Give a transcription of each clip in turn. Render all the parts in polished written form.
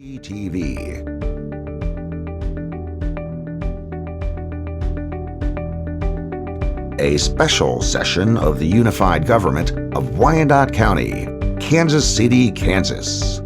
TV. A special session of the Unified Government of Wyandotte County, Kansas City, Kansas.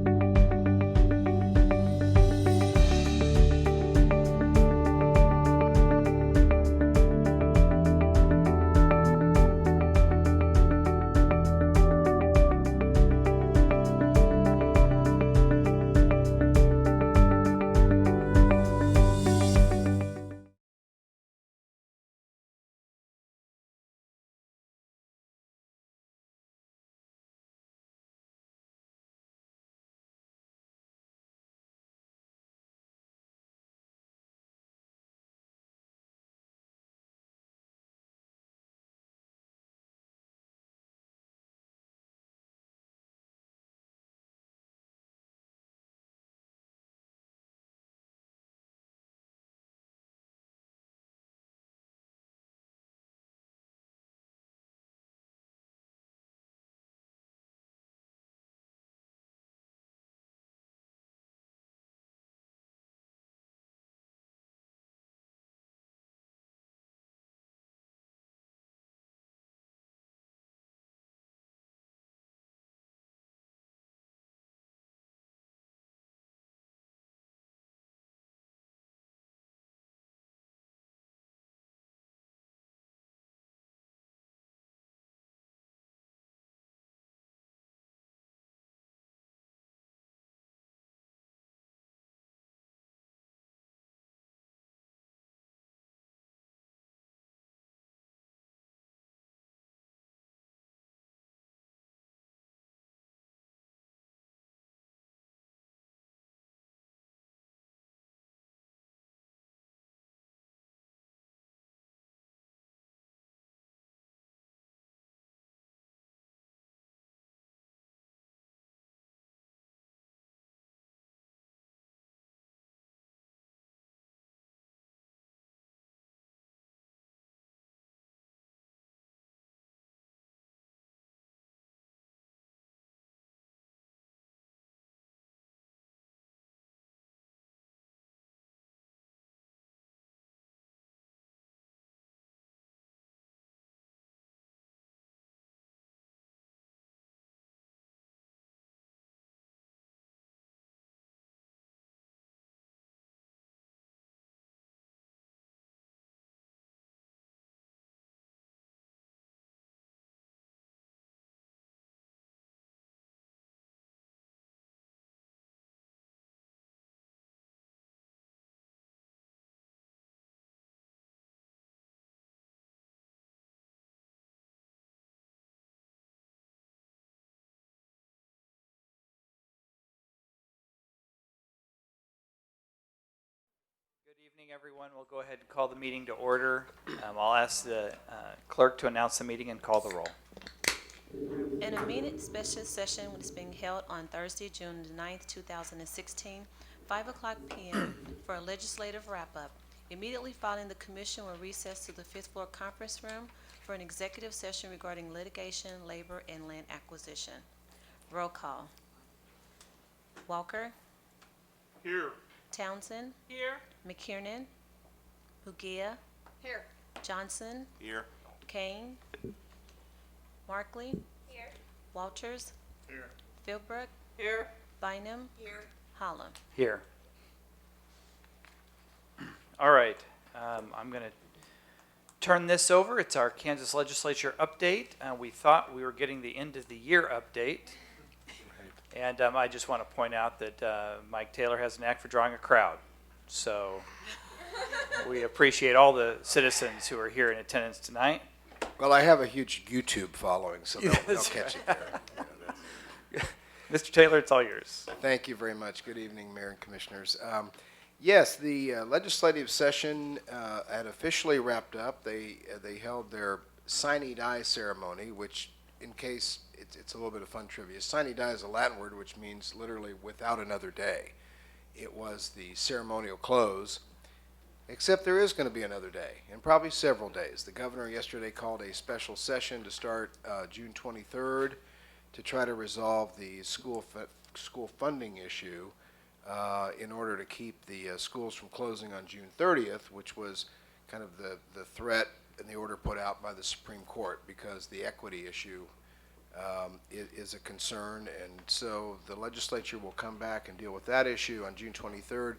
Good evening, everyone. We'll go ahead and call the meeting to order. I'll ask the clerk to announce the meeting and call the roll. An immediate special session is being held on Thursday, June the 9th, 2016, 5 o'clock p.m. for a legislative wrap-up. Immediately following, the commission will recess to the fifth floor conference room for an executive session regarding litigation, labor, and land acquisition. Roll call. Walker. Here. Townsend. Here. McKiernan. Bugia. Here. Johnson. Here. Kane. Markley. Here. Walters. Here. Philbrook. Here. Bynum. Here. Holland. Here. All right. I'm going to turn this over. It's our Kansas Legislature update. We thought we were getting the end of the year update. And I just want to point out that Mike Taylor has a knack for drawing a crowd. So we appreciate all the citizens who are here in attendance tonight. Well, I have a huge YouTube following, so they'll catch it there. Mr. Taylor, it's all yours. Thank you very much. Good evening, Mayor and Commissioners. Yes, the legislative session had officially wrapped up. They held their sine die ceremony, which, in case it's a little bit of fun trivia, sine die is a Latin word which means literally without another day. It was the ceremonial close, except there is going to be another day, and probably several days. The governor yesterday called a special session to start June 23rd to try to resolve the school funding issue in order to keep the schools from closing on June 30th, which was kind of the threat and the order put out by the Supreme Court, because the equity issue is a concern. And so the legislature will come back and deal with that issue on June 23rd.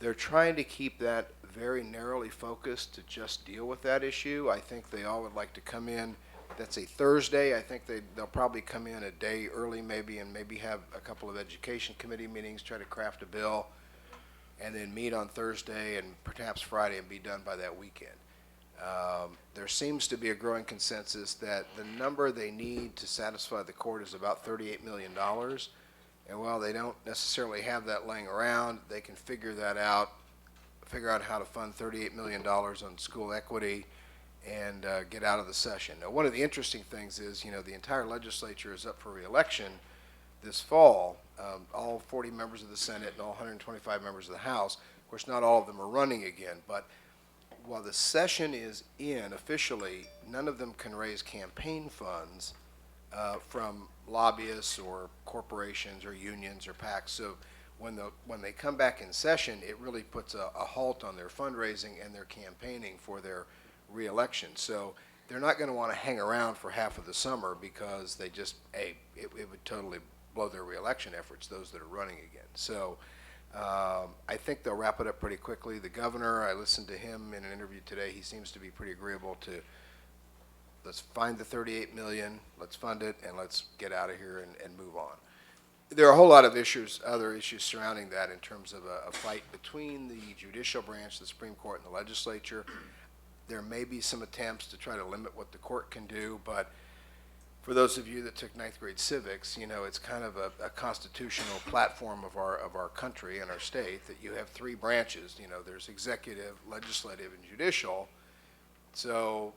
They're trying to keep that very narrowly focused to just deal with that issue. I think they all would like to come in. That's a Thursday. I think they'll probably come in a day early maybe, and maybe have a couple of education committee meetings, try to craft a bill, and then meet on Thursday and perhaps Friday and be done by that weekend. There seems to be a growing consensus that the number they need to satisfy the court is about $38 million. And while they don't necessarily have that laying around, they can figure out how to fund $38 million on school equity and get out of the session. Now, one of the interesting things is, the entire legislature is up for re-election this fall. All 40 members of the Senate and all 125 members of the House. Of course, not all of them are running again, but while the session is in officially, none of them can raise campaign funds from lobbyists or corporations or unions or PACs. So when they come back in session, it really puts a halt on their fundraising and their campaigning for their re-election. So they're not going to want to hang around for half of the summer, because they just, it would totally blow their re-election efforts, those that are running again. So I think they'll wrap it up pretty quickly. The governor, I listened to him in an interview today. He seems to be pretty agreeable to, let's find the $38 million, let's fund it, and let's get out of here and move on. There are a whole lot of other issues surrounding that, in terms of a fight between the judicial branch, the Supreme Court, and the legislature. There may be some attempts to try to limit what the court can do, but for those of you that took ninth grade civics, it's kind of a constitutional platform of our country and our state, that you have three branches. There's executive, legislative, and judicial. So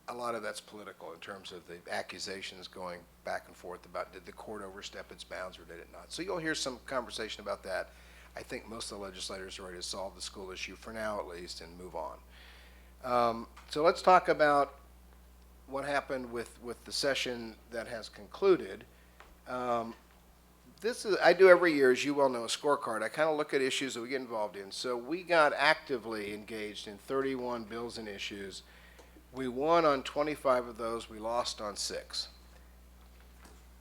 a lot of that's political, in terms of the accusations going back and forth about, did the court overstep its bounds or did it not? So you'll hear some conversation about that. I think most of the legislators are ready to solve the school issue for now, at least, and move on. So let's talk about what happened with the session that has concluded. This is, I do every year, as you well know, a scorecard. I kind of look at issues that we get involved in. So we got actively engaged in 31 bills and issues. We won on 25 of those. We lost on 6.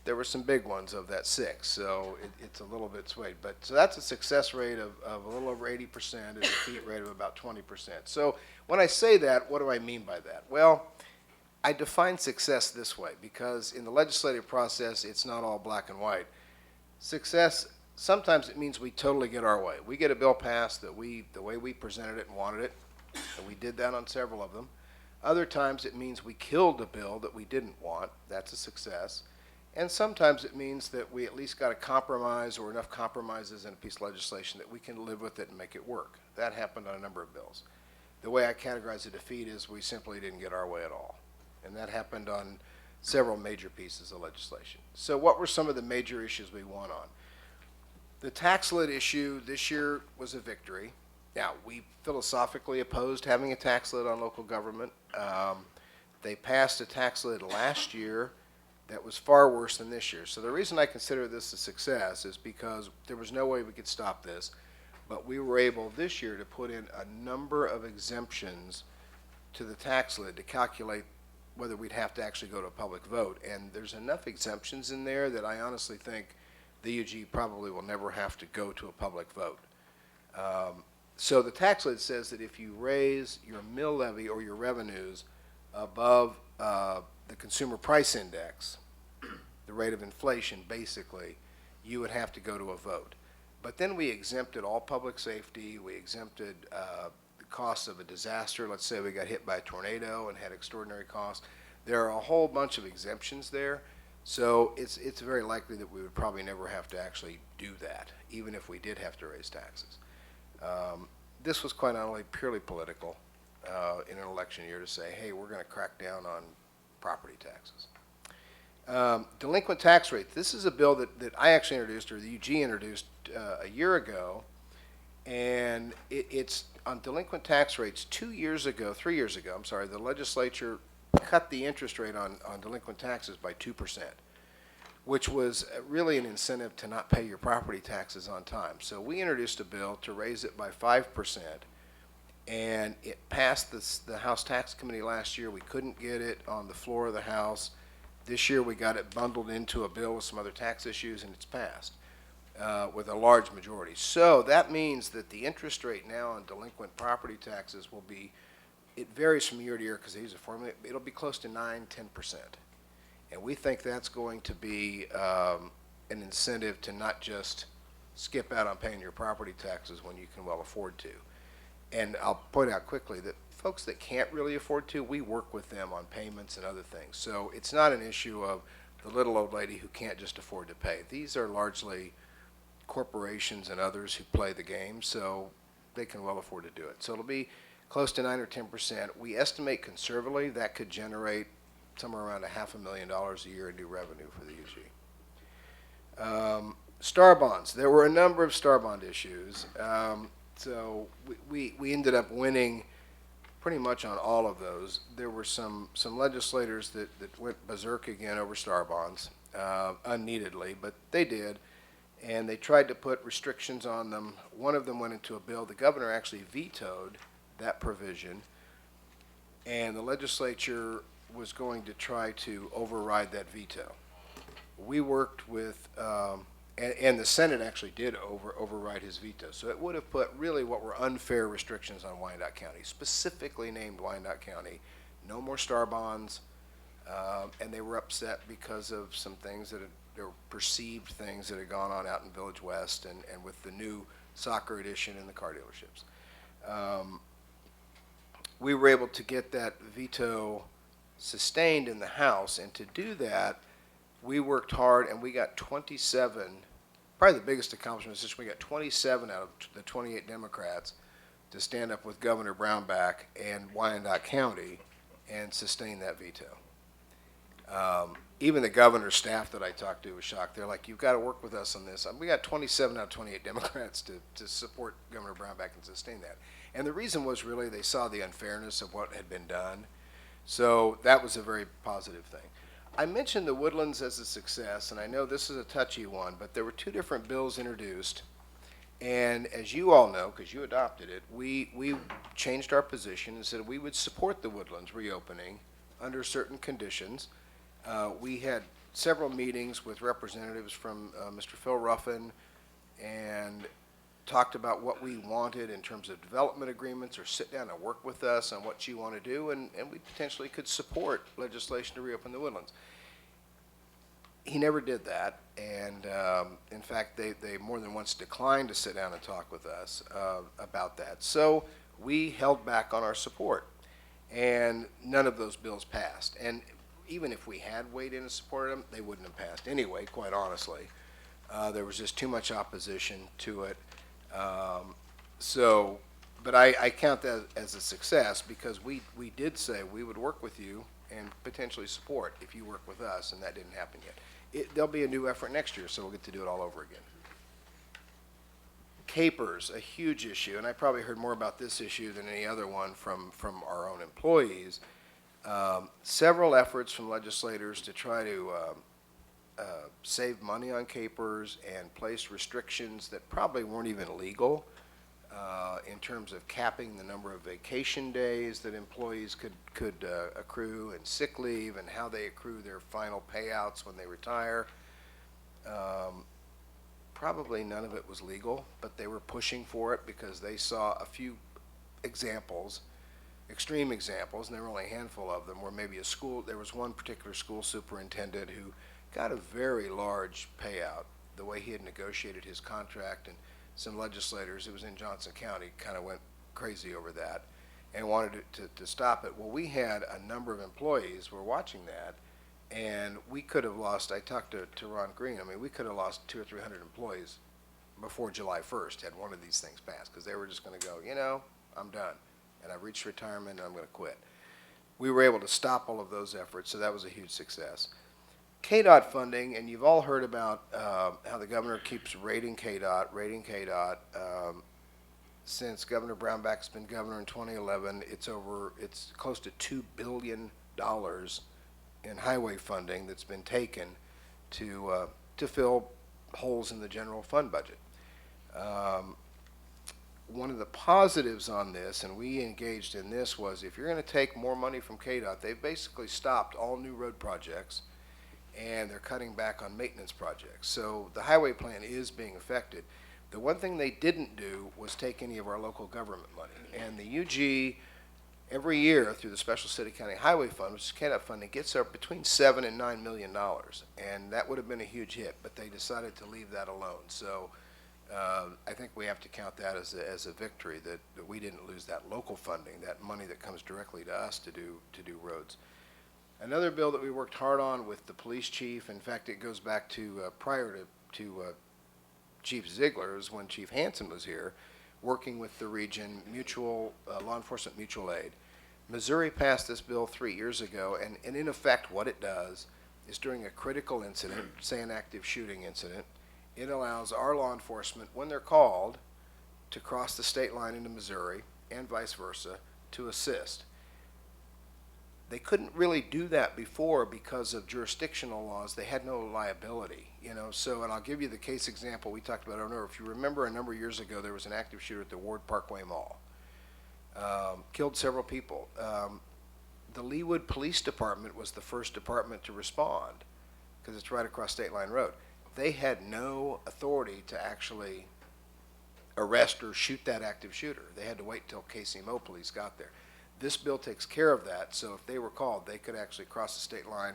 There were some big ones of that 6, so it's a little bit swayed. But so that's a success rate of a little over 80%, and a defeat rate of about 20%. So when I say that, what do I mean by that? Well, I define success this way, because in the legislative process, it's not all black and white. Success, sometimes it means we totally get our way. We get a bill passed the way we presented it and wanted it, and we did that on several of them. Other times it means we killed a bill that we didn't want. That's a success. And sometimes it means that we at least got a compromise, or enough compromises in a piece of legislation that we can live with it and make it work. That happened on a number of bills. The way I categorize a defeat is we simply didn't get our way at all. And that happened on several major pieces of legislation. So what were some of the major issues we won on? The tax lid issue this year was a victory. Now, we philosophically opposed having a tax lid on local government. They passed a tax lid last year that was far worse than this year. So the reason I consider this a success is because there was no way we could stop this, but we were able this year to put in a number of exemptions to the tax lid to calculate whether we'd have to actually go to a public vote. And there's enough exemptions in there that I honestly think the UG probably will never have to go to a public vote. So the tax lid says that if you raise your mill levy or your revenues above the consumer price index, the rate of inflation basically, you would have to go to a vote. But then we exempted all public safety, we exempted the costs of a disaster. Let's say we got hit by a tornado and had extraordinary costs. There are a whole bunch of exemptions there. So it's very likely that we would probably never have to actually do that, even if we did have to raise taxes. This was quite honestly purely political in an election year, to say, hey, we're going to crack down on property taxes. Delinquent tax rate. This is a bill that I actually introduced, or the UG introduced a year ago, and it's on delinquent tax rates. 3 years ago, the legislature cut the interest rate on delinquent taxes by 2%. which was really an incentive to not pay your property taxes on time. So we introduced a bill to raise it by 5%, and it passed the House Tax Committee last year. We couldn't get it on the floor of the House. This year we got it bundled into a bill with some other tax issues, and it's passed with a large majority. So that means that the interest rate now on delinquent property taxes will be, it varies from year to year because they use a formula, it'll be close to 9–10%. And we think that's going to be an incentive to not just skip out on paying your property taxes when you can well afford to. And I'll point out quickly that folks that can't really afford to, we work with them on payments and other things. So it's not an issue of the little old lady who can't just afford to pay. These are largely corporations and others who play the game, so they can well afford to do it. So it'll be close to 9 or 10%. We estimate conservatively that could generate somewhere around $500,000 a year in new revenue for the UG. Star bonds. There were a number of star bond issues. So we ended up winning pretty much on all of those. There were some legislators that went berserk again over star bonds, unneededly, but they did. And they tried to put restrictions on them. One of them went into a bill. The governor actually vetoed that provision, and the legislature was going to try to override that veto. We worked with, and the Senate actually did override his veto. So it would have put really what were unfair restrictions on Wyandotte County, specifically named Wyandotte County. No more star bonds, and they were upset because of some things that there were perceived things that had gone on out in Village West and with the new soccer edition in the car dealerships. We were able to get that veto sustained in the House, and to do that, we worked hard and we got 27, probably the biggest accomplishment is just we got 27 out of the 28 Democrats to stand up with Governor Brownback and Wyandotte County and sustain that veto. Even the governor's staff that I talked to was shocked. They're like, you've got to work with us on this. We got 27 out of 28 Democrats to support Governor Brownback and sustain that. And the reason was really they saw the unfairness of what had been done. So that was a very positive thing. I mentioned the Woodlands as a success, and I know this is a touchy one, but there were two different bills introduced. And as you all know, because you adopted it, we changed our position and said we would support the Woodlands reopening under certain conditions. We had several meetings with representatives from Mr. Phil Ruffin and talked about what we wanted in terms of development agreements, or sit down and work with us on what you want to do, and we potentially could support legislation to reopen the Woodlands. He never did that, and in fact, they more than once declined to sit down and talk with us about that. So we held back on our support, and none of those bills passed. And even if we had weighed in and supported them, they wouldn't have passed anyway, quite honestly. There was just too much opposition to it. But I count that as a success because we did say we would work with you and potentially support if you work with us, and that didn't happen yet. There'll be a new effort next year, so we'll get to do it all over again. Capers, a huge issue, and I probably heard more about this issue than any other one from our own employees. Several efforts from legislators to try to save money on capers and place restrictions that probably weren't even legal in terms of capping the number of vacation days that employees could accrue, and sick leave, and how they accrue their final payouts when they retire. Probably none of it was legal, but they were pushing for it because they saw a few examples, extreme examples, and there were only a handful of them, where maybe there was one particular school superintendent who got a very large payout, the way he had negotiated his contract, and some legislators, it was in Johnson County, kind of went crazy over that and wanted to stop it. Well, we had a number of employees who were watching that, and we could have lost, I talked to Ron Green, I mean, we could have lost 200 or 300 employees before July 1st had one of these things passed, because they were just going to go, I'm done, and I've reached retirement and I'm going to quit. We were able to stop all of those efforts, so that was a huge success. KDOT funding, and you've all heard about how the governor keeps rating KDOT. Since Governor Brownback's been governor in 2011, it's close to $2 billion in highway funding that's been taken to fill holes in the general fund budget. One of the positives on this, and we engaged in this, was if you're going to take more money from KDOT, they've basically stopped all new road projects, and they're cutting back on maintenance projects. So the highway plan is being affected. The one thing they didn't do was take any of our local government money. And the UG, every year through the Special City County Highway Fund, which is KDOT funding, gets up between $7 and $9 million. And that would have been a huge hit, but they decided to leave that alone. So I think we have to count that as a victory, that we didn't lose that local funding, that money that comes directly to us to do roads. Another bill that we worked hard on with the police chief, in fact, it goes back to prior to Chief Ziegler, is when Chief Hansen was here, working with the region, law enforcement mutual aid. Missouri passed this bill 3 years ago, and in effect what it does is during a critical incident, say an active shooting incident, it allows our law enforcement, when they're called, to cross the state line into Missouri and vice versa to assist. They couldn't really do that before because of jurisdictional laws. They had no liability, So, and I'll give you the case example we talked about earlier. If you remember, a number of years ago, there was an active shooter at the Ward Parkway Mall. Killed several people. The Leawood Police Department was the first department to respond because it's right across State Line Road. They had no authority to actually arrest or shoot that active shooter. They had to wait till KCMO police got there. This bill takes care of that, so if they were called, they could actually cross the state line,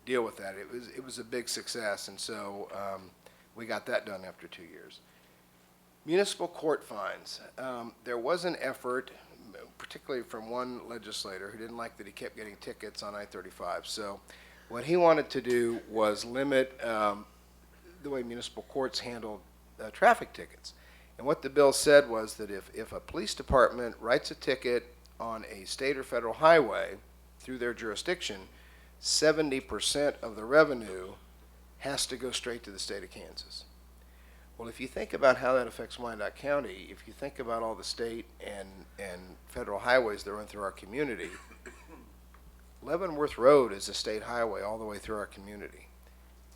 deal with that. It was a big success, and so we got that done after 2 years. Municipal court fines. There was an effort, particularly from one legislator who didn't like that he kept getting tickets on I-35. So what he wanted to do was limit the way municipal courts handled traffic tickets. And what the bill said was that if a police department writes a ticket on a state or federal highway through their jurisdiction, 70% of the revenue has to go straight to the state of Kansas. Well, if you think about how that affects Wyandotte County, if you think about all the state and federal highways that run through our community, Leavenworth Road is a state highway all the way through our community.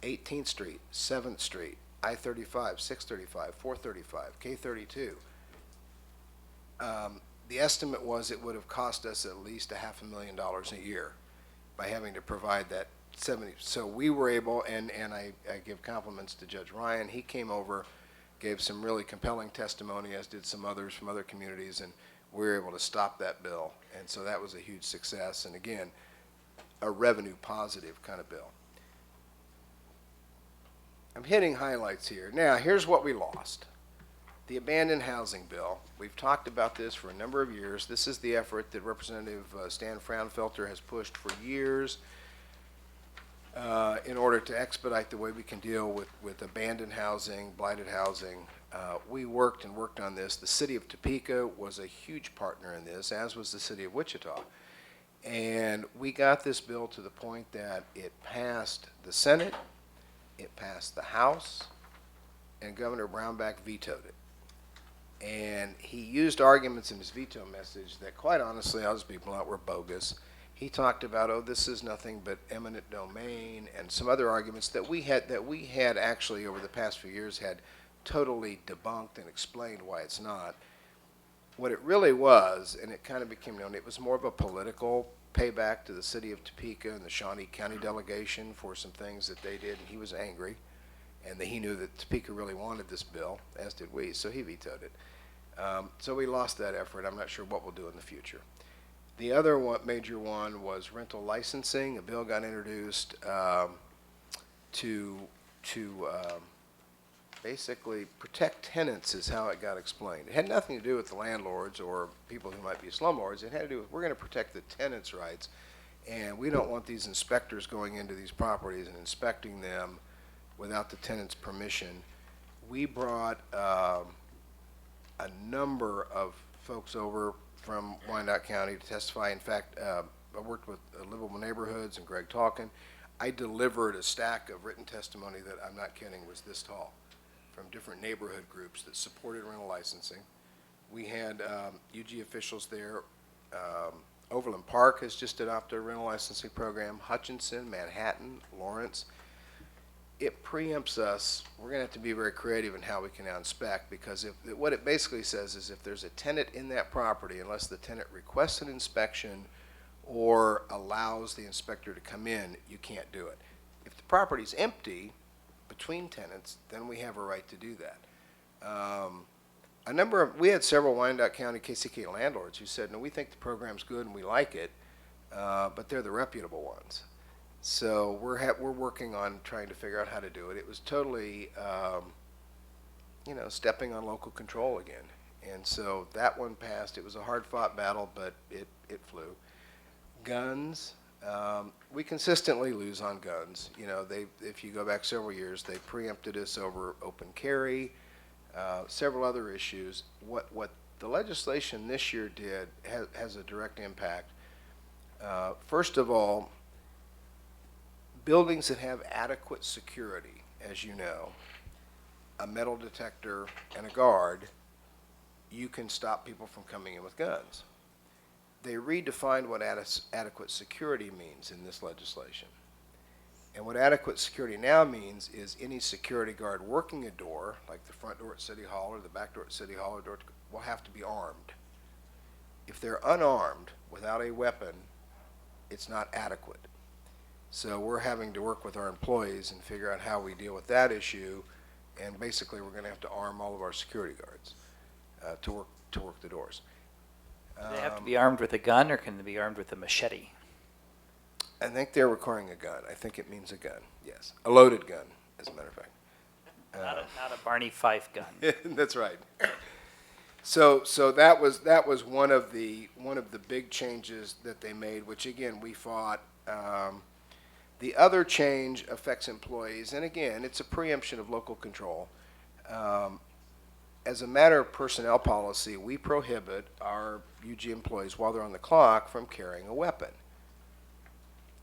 18th Street, 7th Street, I-35, 635, 435, K32. The estimate was it would have cost us at least $500,000 a year by having to provide that 70. So we were able, and I give compliments to Judge Ryan. He came over, gave some really compelling testimony, as did some others from other communities, and we were able to stop that bill. And so that was a huge success, and again, a revenue positive kind of bill. I'm hitting highlights here. Now, here's what we lost. The abandoned housing bill. We've talked about this for a number of years. This is the effort that Representative Stan Fraunfelter has pushed for years in order to expedite the way we can deal with abandoned housing, blighted housing. We worked on this. The city of Topeka was a huge partner in this, as was the city of Wichita. And we got this bill to the point that it passed the Senate, it passed the House, and Governor Brownback vetoed it. And he used arguments in his veto message that, quite honestly, I'll just be blunt, were bogus. He talked about, oh, this is nothing but eminent domain, and some other arguments that we had actually over the past few years had totally debunked and explained why it's not. What it really was, and it kind of became known, it was more of a political payback to the city of Topeka and the Shawnee County delegation for some things that they did, and he was angry. And he knew that Topeka really wanted this bill, as did we, so he vetoed it. So we lost that effort. I'm not sure what we'll do in the future. The other major one was rental licensing. A bill got introduced to basically protect tenants, is how it got explained. It had nothing to do with the landlords or people who might be slumlords. It had to do with, we're going to protect the tenants' rights, and we don't want these inspectors going into these properties and inspecting them without the tenant's permission. We brought a number of folks over from Wyandotte County to testify. In fact, I worked with Livable Neighborhoods and Greg Talkin. I delivered a stack of written testimony that, I'm not kidding, was this tall, from different neighborhood groups that supported rental licensing. We had UG officials there. Overland Park has just adopted a rental licensing program. Hutchinson, Manhattan, Lawrence. it preempts us. We're going to have to be very creative in how we can now inspect, because what it basically says is if there's a tenant in that property, unless the tenant requests an inspection or allows the inspector to come in, you can't do it. If the property's empty between tenants, then we have a right to do that. We had several Wyandotte County KCK landlords who said, no, we think the program's good and we like it, but they're the reputable ones. So we're working on trying to figure out how to do it. It was totally, stepping on local control again. And so that one passed. It was a hard-fought battle, but it flew. Guns, we consistently lose on guns. If you go back several years, they preempted us over open carry, several other issues. What the legislation this year did has a direct impact. First of all, buildings that have adequate security, as you know, a metal detector and a guard, you can stop people from coming in with guns. They redefined what adequate security means in this legislation. And what adequate security now means is any security guard working a door, like the front door at City Hall or the back door at City Hall, or door, will have to be armed. If they're unarmed, without a weapon, it's not adequate. So we're having to work with our employees and figure out how we deal with that issue, and basically we're going to have to arm all of our security guards to work the doors. Do they have to be armed with a gun, or can they be armed with a machete? I think they're requiring a gun. I think it means a gun, yes. A loaded gun, as a matter of fact. Not a Barney Fife gun. That's right. So that was one of the big changes that they made, which again we fought. The other change affects employees, and again, it's a preemption of local control. As a matter of personnel policy, we prohibit our UG employees while they're on the clock from carrying a weapon.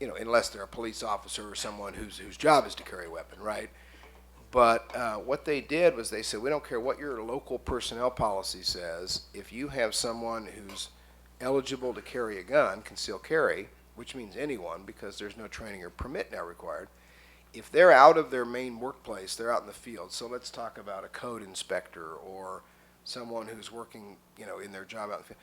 Unless they're a police officer or someone whose job is to carry a weapon, right? But what they did was they said, we don't care what your local personnel policy says. If you have someone who's eligible to carry a gun, concealed carry, which means anyone because there's no training or permit now required, if they're out of their main workplace, they're out in the field. So let's talk about a code inspector or someone who's working, in their job out in the field.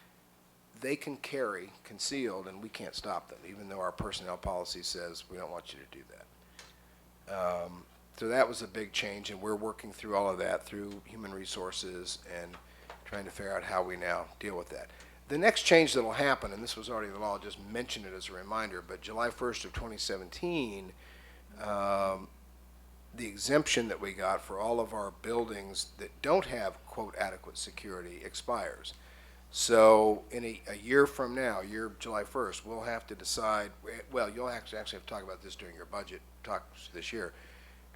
They can carry concealed, and we can't stop them, even though our personnel policy says we don't want you to do that. So that was a big change, and we're working through all of that through human resources and trying to figure out how we now deal with that. The next change that will happen, and this was already the law, I'll just mention it as a reminder, but July 1st of 2017, the exemption that we got for all of our buildings that don't have, quote, adequate security expires. So in a year from now, July 1st, we'll have to decide, well, you'll actually have to talk about this during your budget talks this year.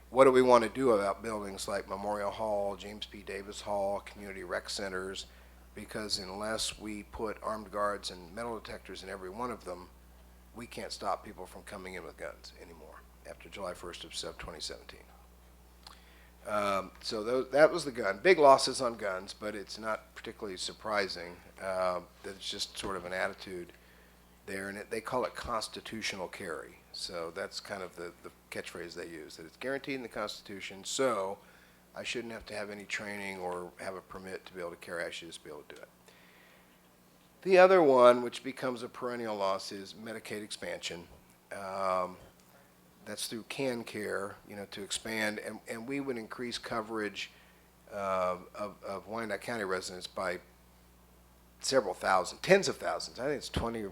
What do we want to do about buildings like Memorial Hall, James P. Davis Hall, community rec centers? Because unless we put armed guards and metal detectors in every one of them, we can't stop people from coming in with guns anymore after July 1st of 2017. So that was the gun. Big losses on guns, but it's not particularly surprising. That it's just sort of an attitude there, and they call it constitutional carry. So that's kind of the catchphrase they use, that it's guaranteed in the Constitution, so I shouldn't have to have any training or have a permit to be able to carry. I should just be able to do it. The other one, which becomes a perennial loss, is Medicaid expansion. That's through CanCare, to expand, and we would increase coverage of Wyandotte County residents by several thousand, tens of thousands. I think it's 20.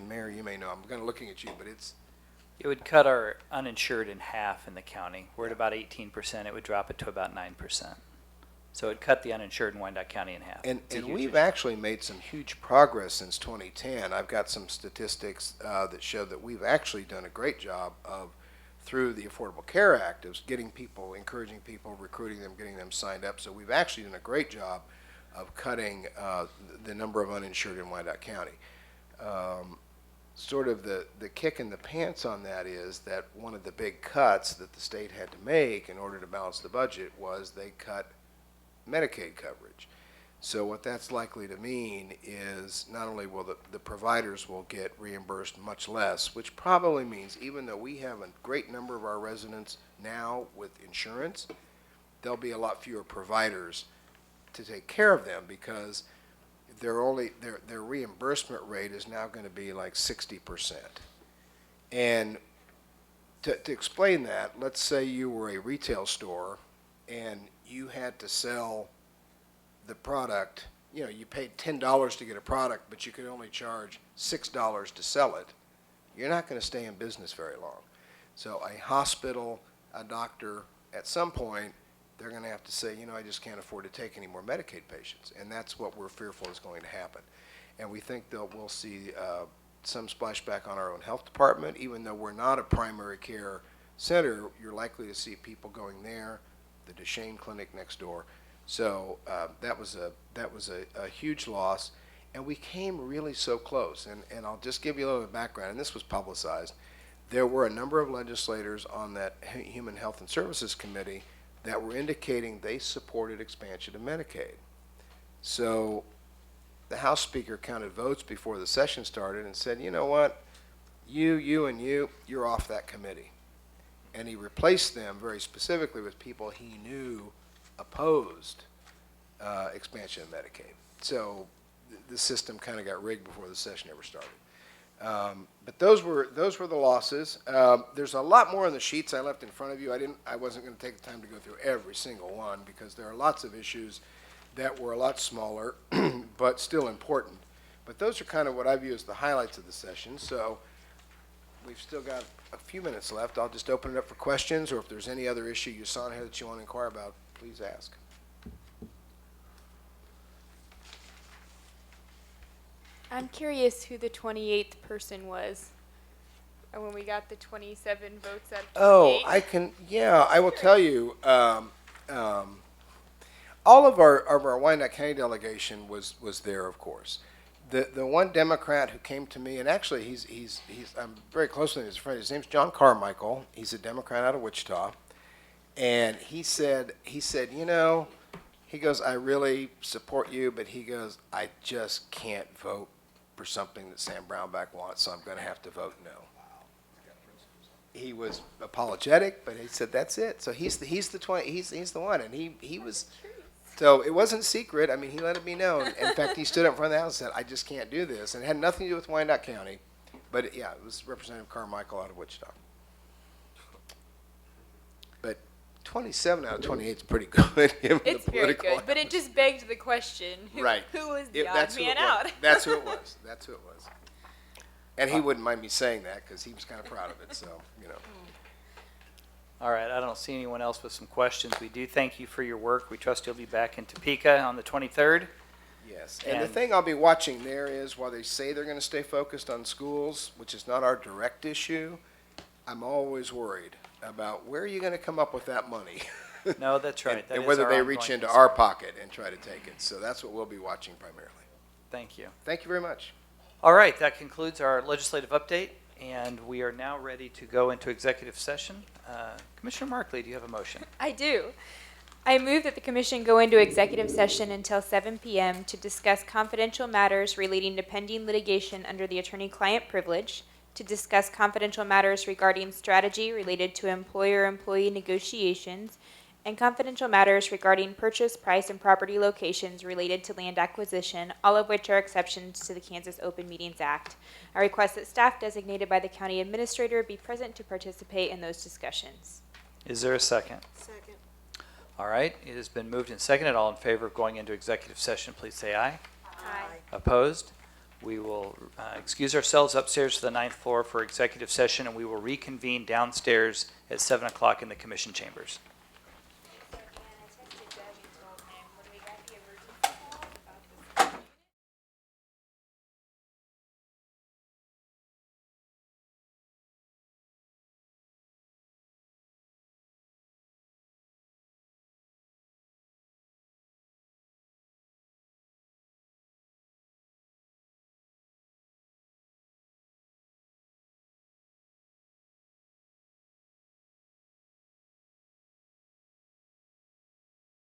Mayor, you may know. I'm kind of looking at you, but It would cut our uninsured in half in the county. We're at about 18%. It would drop it to about 9%. So it cut the uninsured in Wyandotte County in half. And It's a huge we've issue. actually made some huge progress since 2010. I've got some statistics that show that we've actually done a great job of, through the Affordable Care Act, of getting people, encouraging people, recruiting them, getting them signed up. So we've actually done a great job of cutting the number of uninsured in Wyandotte County. Sort of the kick in the pants on that is that one of the big cuts that the state had to make in order to balance the budget was they cut Medicaid coverage. So what that's likely to mean is not only will the providers will get reimbursed much less, which probably means even though we have a great number of our residents now with insurance, there'll be a lot fewer providers to take care of them because their reimbursement rate is now going to be like 60%. And to explain that, let's say you were a retail store and you had to sell the product, you paid $10 to get a product, but you could only charge $6 to sell it. You're not going to stay in business very long. So a hospital, a doctor, at some point, they're going to have to say, I just can't afford to take any more Medicaid patients. And that's what we're fearful is going to happen. And we think that we'll see some splashback on our own health department. Even though we're not a primary care center, you're likely to see people going there, the Duchesne Clinic next door. So that was a huge loss. And we came really so close. And I'll just give you a little bit of background, and this was publicized. There were a number of legislators on that Human Health and Services Committee that were indicating they supported expansion of Medicaid. So the House Speaker counted votes before the session started and said, you know what, you're off that committee. And he replaced them very specifically with people he knew opposed expansion of Medicaid. So the system kind of got rigged before the session ever started. But those were the losses. There's a lot more on the sheets I left in front of you. I wasn't going to take the time to go through every single one because there are lots of issues that were a lot smaller but still important. But those are kind of what I view as the highlights of the session. So we've still got a few minutes left. I'll just open it up for questions, or if there's any other issue you saw in here that you want to inquire about, please ask. I'm curious who the 28th person was when we got the 27 votes out of 28. Oh, I will tell you, all of our Wyandotte County delegation was there, of course. The one Democrat who came to me, and actually he's I'm very close with him, he's a friend, his name's John Carmichael. He's a Democrat out of Wichita. And he said, he goes, I really support you, but he goes, I just can't vote for something that Sam Brownback wants, so I'm going to have to vote no. He was apologetic, but he said that's it. So he's the one, and he was. So it wasn't secret. I mean, he let it be known. In fact, he stood up in front of the house and said, I just can't do this, and it had nothing to do with Wyandotte County, but it was Representative Carmichael out of Wichita. But 27 out of 28 is pretty good. It's very good, but it just begged the question, who was the odd man out? That's who it was. That's who it was. And he wouldn't mind me saying that because he was kind of proud of it, so, All right, I don't see anyone else with some questions. We do thank you for your work. We trust you'll be back in Topeka on the 23rd. Yes, and the thing I'll be watching there is while they say they're going to stay focused on schools, which is not our direct issue, I'm always worried about where are you going to come up with that money? No, that's right. and whether they reach into our pocket and try to take it. So that's what we'll be watching primarily. Thank you. Thank you very much. All right, that concludes our legislative update, and we are now ready to go into executive session. Commissioner Markley, do you have a motion? I do. I move that the commission go into executive session until 7 p.m. to discuss confidential matters relating to pending litigation under the attorney-client privilege, to discuss confidential matters regarding strategy related to employer-employee negotiations, and confidential matters regarding purchase, price, and property locations related to land acquisition, all of which are exceptions to the Kansas Open Meetings Act. I request that staff designated by the county administrator be present to participate in those discussions. Is there a second? Second. All right, it has been moved and seconded. All in favor of going into executive session, please say aye. Aye. Opposed? We will excuse ourselves upstairs to the 9th floor for executive session, and we will reconvene downstairs at 7 o'clock in the commission chambers.